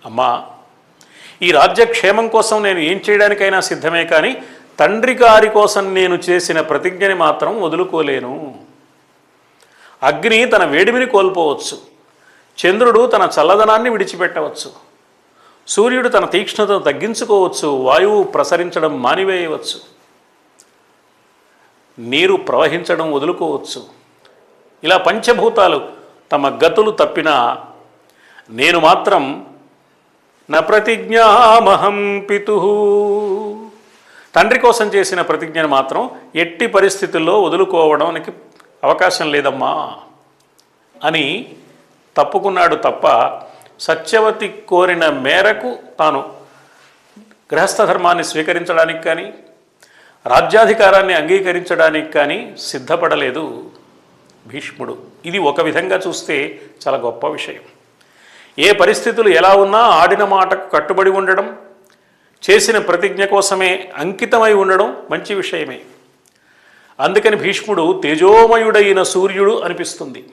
అమ్మా, ఈ రాజ్యక్షేమం కోసం నేను ఏం చేయడానికైనా సిద్ధమే, కానీ తండ్రి గారి కోసం నేను చేసిన ప్రతిజ్ఞని మాత్రం వదులుకోలేను. అగ్ని తన వేడిమిని కోల్పోవచ్చు, చంద్రుడు తన చల్లదనాన్ని విడిచిపెట్టవచ్చు, సూర్యుడు తన తీక్ష్ణతను తగ్గించుకోవచ్చు, వాయువు ప్రసరించడం మానివేయవచ్చు, నీరు వదులుకోవచ్చు. ఇలా పంచభూతాలు తమ గతులు తప్పినా నేను మాత్రం న ప్రతిజ్ఞామహం పితుః, తండ్రి కోసం చేసిన ప్రతిజ్ఞను మాత్రం ఎట్టి పరిస్థితుల్లో వదులుకోవడానికి అవకాశం లేదమ్మా అని తప్పుకున్నాడు తప్ప సత్యవతి కోరిన మేరకు తాను గృహస్థ ధర్మాన్ని స్వీకరించడానికి కానీ రాజ్యాధికారాన్ని అంగీకరించడానికి కానీ సిద్ధపడలేదు భీష్ముడు. ఇది ఒక విధంగా చూస్తే చాలా గొప్ప విషయం. ఏ పరిస్థితులు ఎలా ఉన్నా ఆడిన మాటకు కట్టుబడి ఉండడం, చేసిన ప్రతిజ్ఞ కోసమే అంకితమై ఉండడం మంచి విషయమే. అందుకని భీష్ముడు తేజోమయుడైన సూర్యుడు అనిపిస్తుంది.